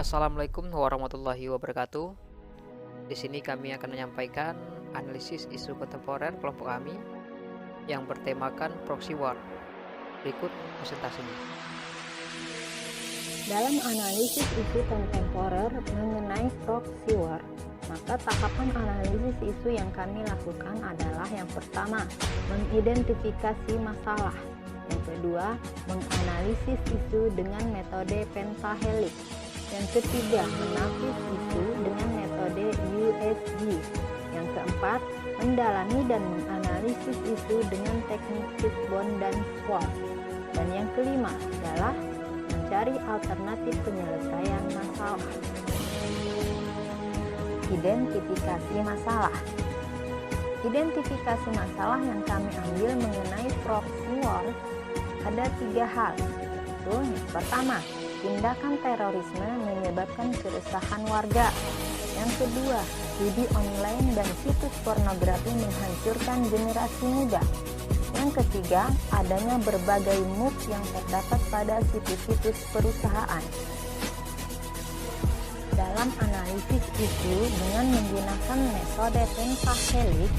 Assalamualaikum warahmatullahi wabarakatuh. Di sini kami akan menyampaikan analisis isu kontemporer kelompok kami yang bertemakan proxy war. Berikut presentasinya. Dalam analisis isu kontemporer mengenai proxy war, maka tahapan analisis isu yang kami lakukan adalah yang pertama, mengidentifikasi masalah. Yang kedua, menganalisis isu dengan metode pentahelix. Yang ketiga, menapis isu dengan metode USG. Yang keempat, mendalami dan menganalisis isu dengan teknik fishbone dan SWOT. Dan yang kelima adalah mencari alternatif penyelesaian masalah. Identifikasi masalah. Identifikasi masalah yang kami ambil mengenai proxy war ada 3 hal. Itu yang pertama, tindakan terorisme menyebabkan keresahan warga. Yang kedua, judi online dan situs pornografi menghancurkan generasi muda. Yang ketiga, adanya berbagai MOOC yang terdapat pada situs-situs perusahaan. Dalam analisis isu dengan menggunakan metode pentahelix,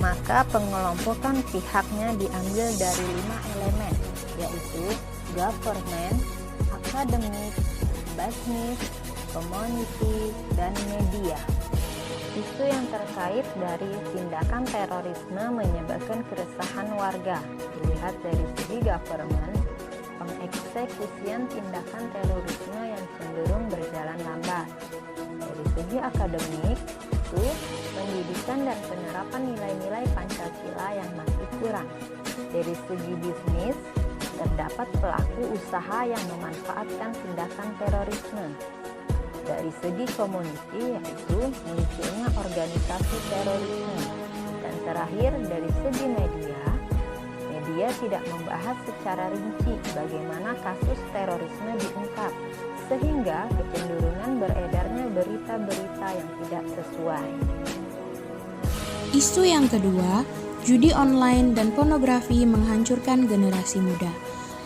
maka pengelompokan pihaknya diambil dari 5 elemen, yaitu government, akademik, bisnis, community, dan media. Isu yang terkait dari tindakan terorisme menyebabkan keresahan warga dilihat dari segi government, pengeksekusian tindakan terorisme yang cenderung berjalan lambat. Dari segi akademik, itu pendidikan dan penerapan nilai-nilai Pancasila yang masih kurang. Dari segi bisnis, terdapat pelaku usaha yang memanfaatkan tindakan terorisme. Dari segi community, yaitu munculnya organisasi terorisme. Dan terakhir, dari segi media tidak membahas secara rinci bagaimana kasus terorisme diungkap, sehingga kecenderungan beredarnya berita-berita yang tidak sesuai. Isu yang kedua, judi online dan pornografi menghancurkan generasi muda.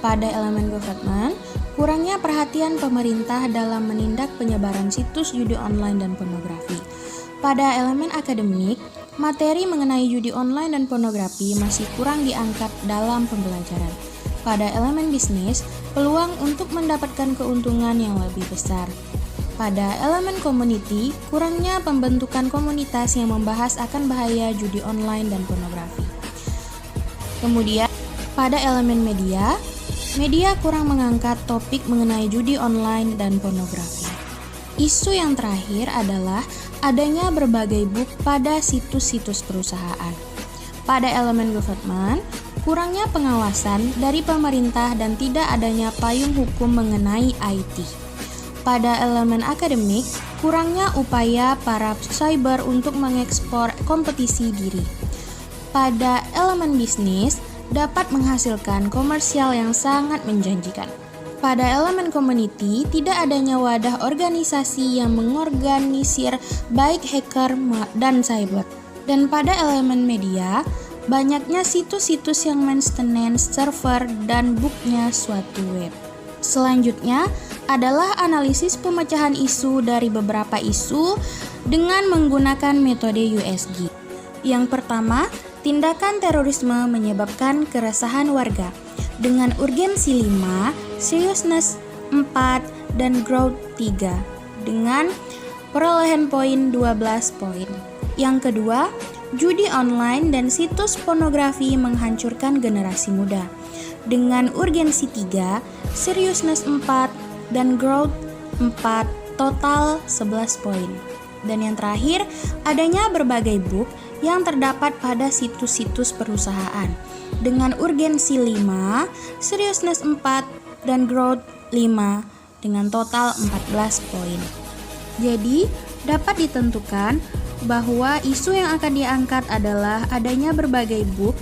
Pada elemen government, kurangnya perhatian pemerintah dalam menindak penyebaran situs judi online dan pornografi. Pada elemen akademik, materi mengenai judi online dan pornografi masih kurang diangkat dalam pembelajaran. Pada elemen bisnis, peluang untuk mendapatkan keuntungan yang lebih besar. Pada elemen community, kurangnya pembentukan komunitas yang membahas akan bahaya judi online dan pornografi. Kemudian, pada elemen media kurang mengangkat topik mengenai judi online dan pornografi. Isu yang terakhir adalah adanya berbagai bug pada situs-situs perusahaan. Pada elemen government, kurangnya pengawasan dari pemerintah dan tidak adanya payung hukum mengenai IT. Pada elemen akademik, kurangnya upaya para cyber untuk mengekspor kompetisi diri. Pada elemen bisnis, dapat menghasilkan komersial yang sangat menjanjikan. Pada elemen community, tidak adanya wadah organisasi yang mengorganisir baik hacker dan cyber. Dan pada elemen media, banyaknya situs-situs yang maintenance server dan booknya suatu web. Selanjutnya adalah analisis pemecahan isu dari beberapa isu dengan menggunakan metode USG. Yang pertama, tindakan terorisme menyebabkan keresahan warga dengan urgensi 5, seriousness 4, dan growth 3 dengan perolehan poin 12 poin. Yang kedua, judi online dan situs pornografi menghancurkan generasi muda dengan urgensi 3, seriousness 4, dan growth 4, total 11 poin. Dan yang terakhir, adanya berbagai bug yang terdapat pada situs-situs perusahaan dengan urgensi 5, seriousness 4, dan growth 5 dengan total 14 poin. Jadi, dapat ditentukan bahwa isu yang akan diangkat adalah adanya berbagai bug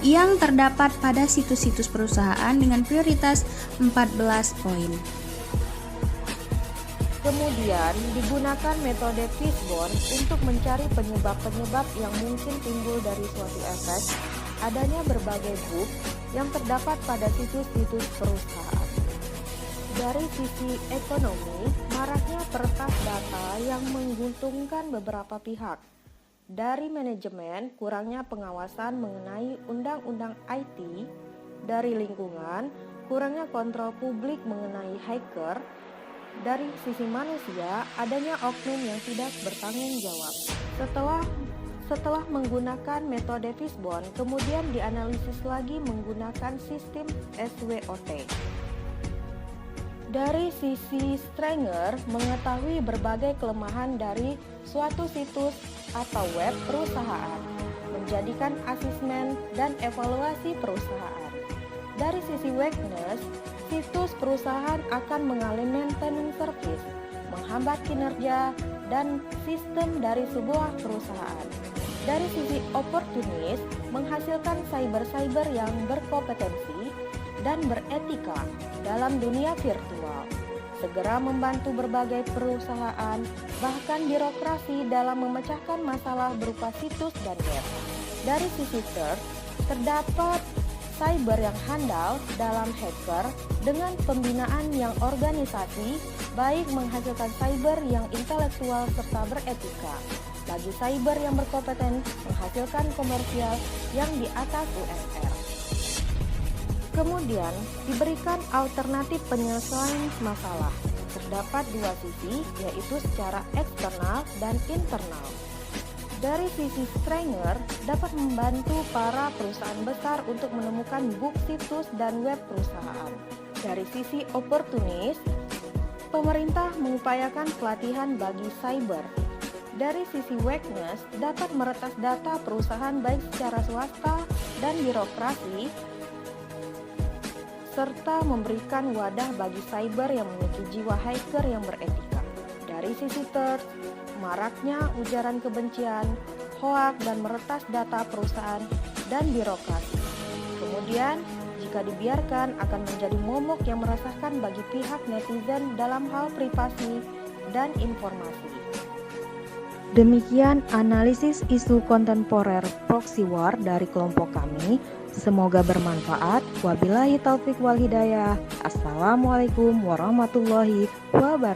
yang terdapat pada situs-situs perusahaan dengan prioritas 14 poin. Kemudian digunakan metode fishbone untuk mencari penyebab-penyebab yang mungkin timbul dari suatu efek adanya berbagai bug yang terdapat pada situs-situs perusahaan. Dari sisi ekonomi, maraknya peretas data yang menguntungkan beberapa pihak. Dari manajemen, kurangnya pengawasan mengenai undang-undang IT. Dari lingkungan, kurangnya kontrol publik mengenai hacker. Dari sisi manusia, adanya oknum yang tidak bertanggung jawab. Setelah menggunakan metode Fishbone, kemudian dianalisis lagi menggunakan sistem SWOT. Dari sisi Stranger, mengetahui berbagai kelemahan dari suatu situs atau web perusahaan, menjadikan asesmen dan evaluasi perusahaan. Dari sisi Weakness, situs perusahaan akan mengalami maintenance service, menghambat kinerja dan sistem dari sebuah perusahaan. Dari sisi Opportunist, menghasilkan cyber yang berkompetensi dan beretika dalam dunia virtual, segera membantu berbagai perusahaan, bahkan birokrasi dalam memecahkan masalah berupa situs dan web. Dari sisi Third, terdapat cyber yang handal dalam hacker dengan pembinaan yang organisasi, baik menghasilkan cyber yang intelektual serta beretika. Bagi cyber yang berkompeten menghasilkan komersial yang di atas UMR. Kemudian diberikan alternatif penyelesaian masalah. Terdapat dua sisi, yaitu secara eksternal dan internal. Dari sisi Stranger dapat membantu para perusahaan besar untuk menemukan bug situs dan web perusahaan. Dari sisi Opportunist, pemerintah mengupayakan pelatihan bagi cyber. Dari sisi Weakness dapat meretas data perusahaan baik secara swasta dan birokrasi, serta memberikan wadah bagi cyber yang memiliki jiwa hacker yang beretika. Dari sisi Third, maraknya ujaran kebencian, hoak dan meretas data perusahaan dan birokrasi. Kemudian, jika dibiarkan akan menjadi momok yang meresahkan bagi pihak netizen dalam hal privasi dan informasi. Demikian analisis isu kontemporer proxy war dari kelompok kami. Semoga bermanfaat. Wabillahi taufik wal hidayah. Assalamualaikum warahmatullahi wabarakatuh.